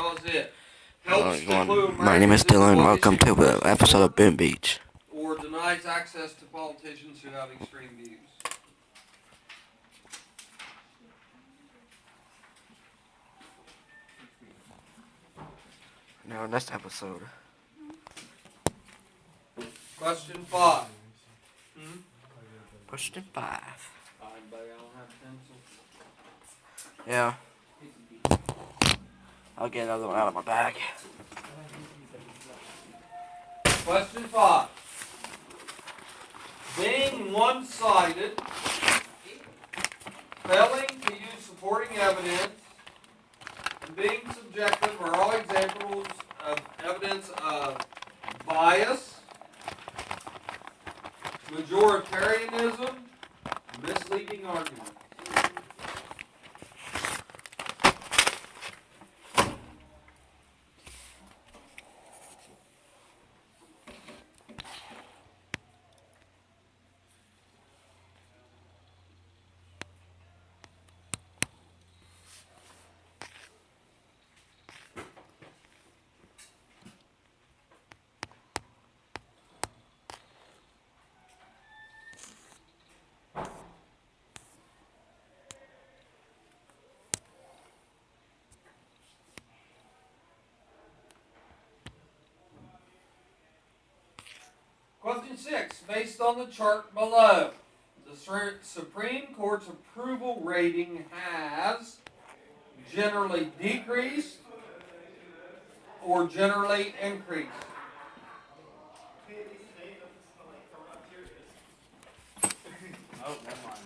because it helps to clue My name is Americans into Dylan. what Welcome issues to must the episode support of Boom Beach. or denies access to politicians who have extreme views. Now, next episode. Question 5. Question 5. Anybody don't have pencils? Yeah. I'll get another one out of my bag. Question 5. Being one-sided, failing to use supporting evidence, and being subjective are all examples of evidence of bias, majoritarianism, misleading arguments. Question 6. Based on the chart below, the Supreme Court's approval rating has generally decreased or generally increased. Oh, never mind.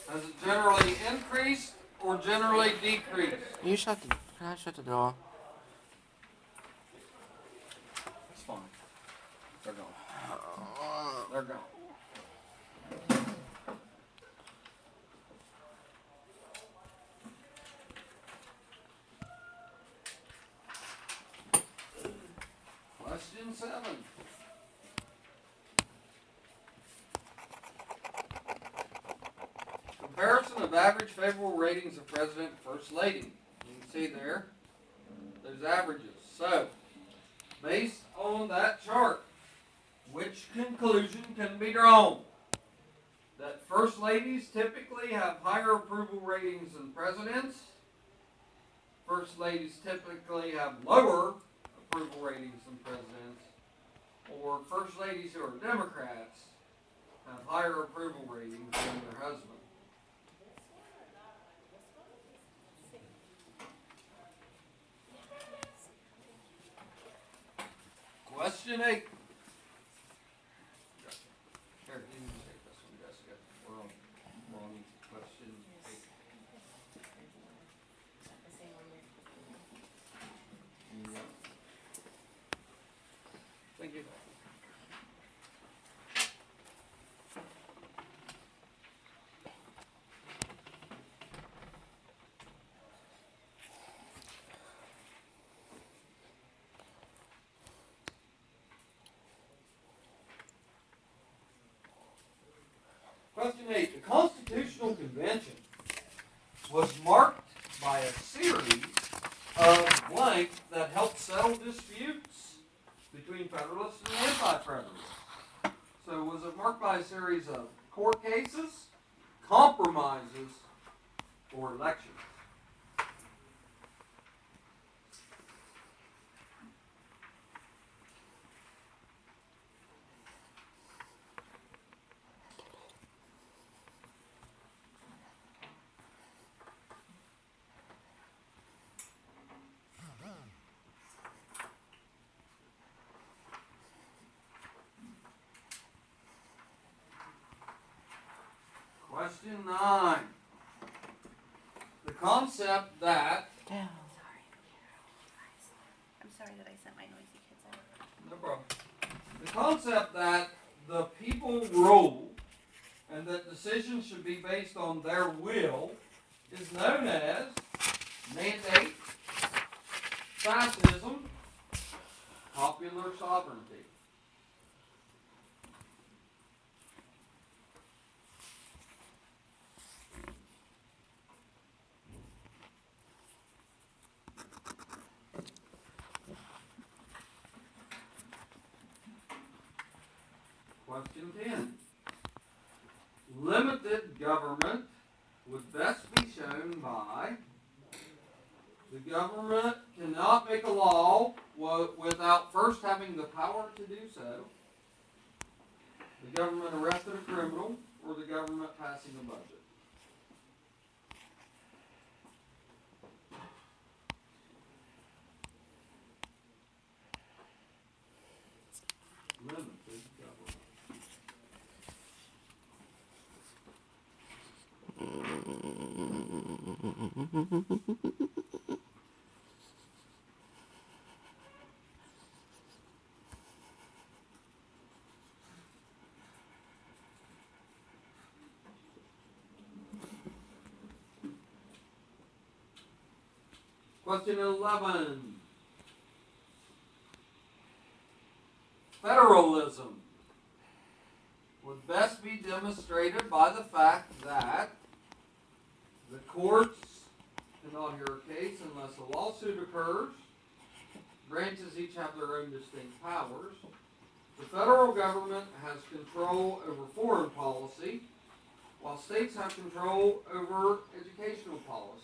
Has it generally increased or generally decreased? Can I shut the door? It's fine. They're gone. They're gone. Question 7. Comparison of average favorable ratings of President and First Lady. You can see there, those averages. So, based on that chart, which conclusion can be drawn? That First Ladies typically have higher approval ratings than Presidents. First Ladies typically have lower approval ratings than Presidents. Or First Ladies who are Democrats have higher approval ratings than their husband. Question 8. Here, you can take this one, Jessica. We're on question 8. Yep. Thank you. Question 8. The Constitutional Convention was marked by a series of blank that helped settle disputes between Federalists and Anti-Federalists. So was it marked by a series of court cases, compromises, or elections? Question 9. The concept that... Damn. I'm sorry that I sent my noisy kids out. No problem. The concept that the people rule and that decisions should be based on their will is known as mandate, fascism, popular sovereignty. Question 10. Limited government would best be shown by the government cannot make a law without first having the power to do so, the government arrested a criminal, or the government passing a budget. Limited government. Question 11. Federalism would best be demonstrated by the fact that the courts cannot hear a case unless a lawsuit occurs. Branches each have their own distinct powers. The federal government has control over foreign policy, while states have control over educational policy.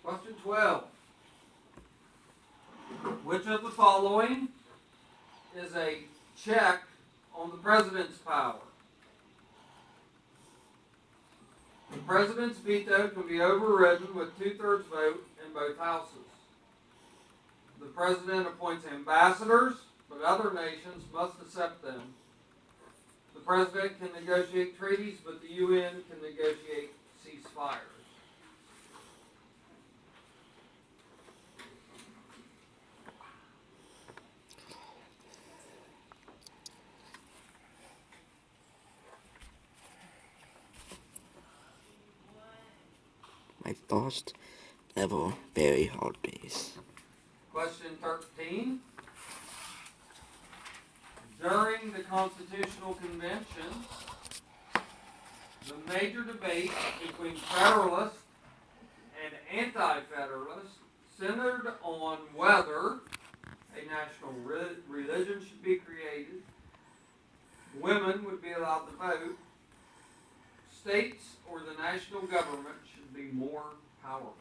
Question 12. Which of the following is a check on the president's power? The president's veto can be overridden with 2/3 vote in both houses. The president appoints ambassadors, but other nations must accept them. The president can negotiate treaties, but the UN can negotiate ceasefires. My first ever very hard days. Question 13. During the Constitutional Convention, the major debate between Federalists and Anti-Federalists centered on whether a national religion should be created, women would be allowed to vote, states or the national government should be more powerful.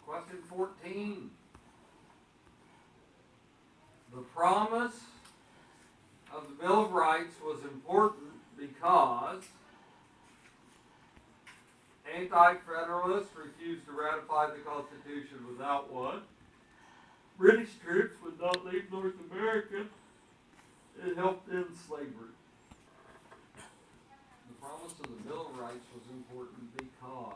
Question 14. The promise of the Bill of Rights was important because Anti-Federalists refused to ratify the Constitution without one. British troops would not leave North America. It helped end slavery. The promise of the Bill of Rights was important because.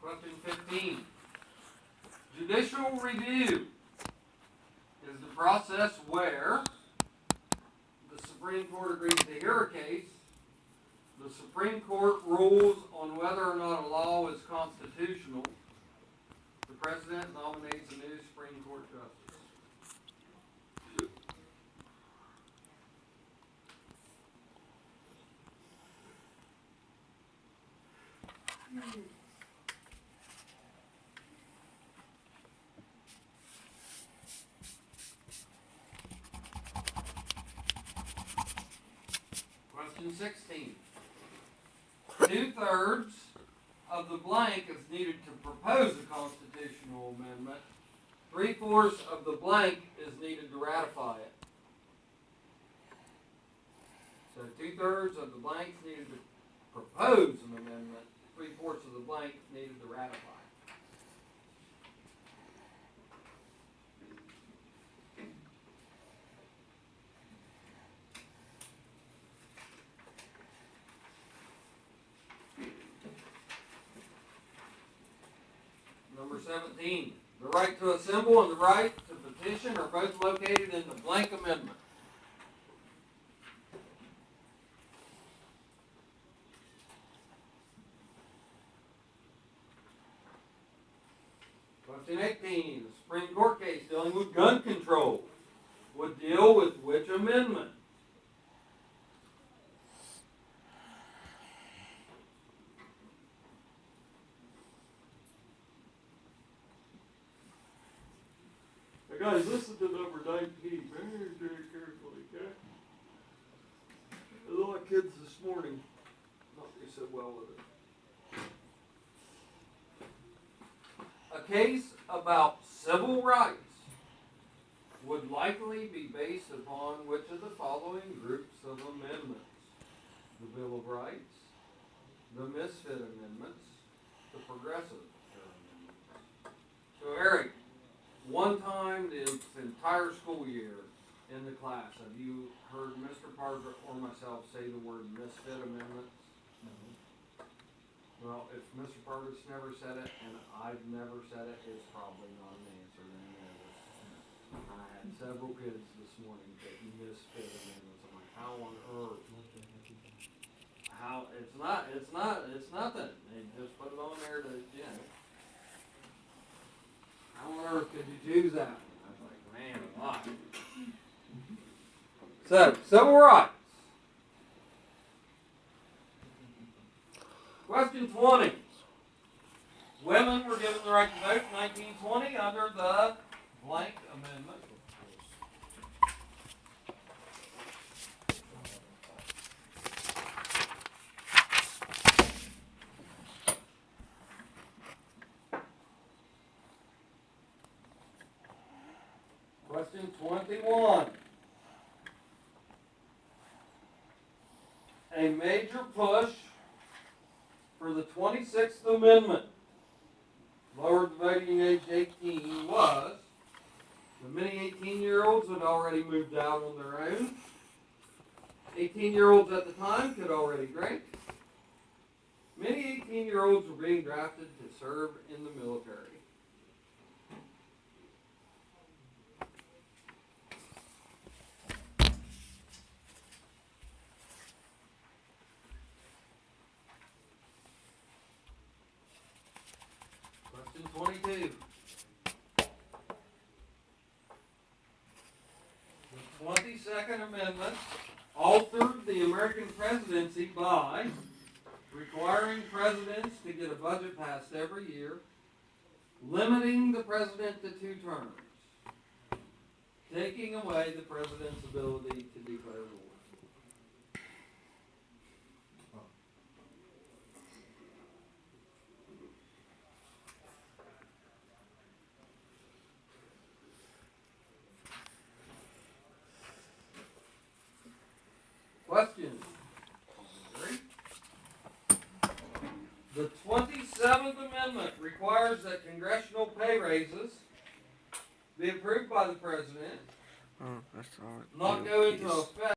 Question 15. Judicial review is the process where the Supreme Court agrees to hear a case, the Supreme Court rules on whether or not a law is constitutional, the President nominates a new Supreme Court justice. Question 16. 2/3 of the blank is needed to propose a constitutional amendment. 3/4 of the blank is needed to ratify it. So 2/3 of the blank is needed to propose an amendment. 3/4 of the blank is needed to ratify it. Number 17. The right to assemble and the right to petition are both located in the blank amendment. Question 18. The Supreme Court case dealing with gun control would deal with which amendment? Guys, listen to number 19 very carefully, okay? A lot of kids this morning not do so well with it. A case about civil rights would likely be based upon which of the following groups of amendments? The Bill of Rights, the Misfit Amendments, the Progressive Amendments. So, Eric, one time this entire school year in the class, have you heard Mr. Parker or myself say the word misfit amendments? No. Well, if Mr. Parker's never said it and I've never said it, it's probably not an answer then. I had several kids this morning that misfit amendments. I'm like, how on earth? How, it's nothing. They just put it on there to, you know. How on earth could you choose that? I was like, man, why? So, civil rights. Question 20. Women were given the right to vote in 1920 under the blank amendment. Question 21. A major push for the 26th Amendment, lowered the voting age to 18, was the many 18-year-olds had already moved out on their own. 18-year-olds at the time could already drink. Many 18-year-olds were being drafted to serve in the military. Question 22. The 22nd Amendment altered the American presidency by requiring presidents to get a budget passed every year, limiting the president to 2 terms, taking away the president's ability to declare war. Question. The 27th Amendment requires that congressional pay raises be approved by the president, Oh, that's all. not go into effect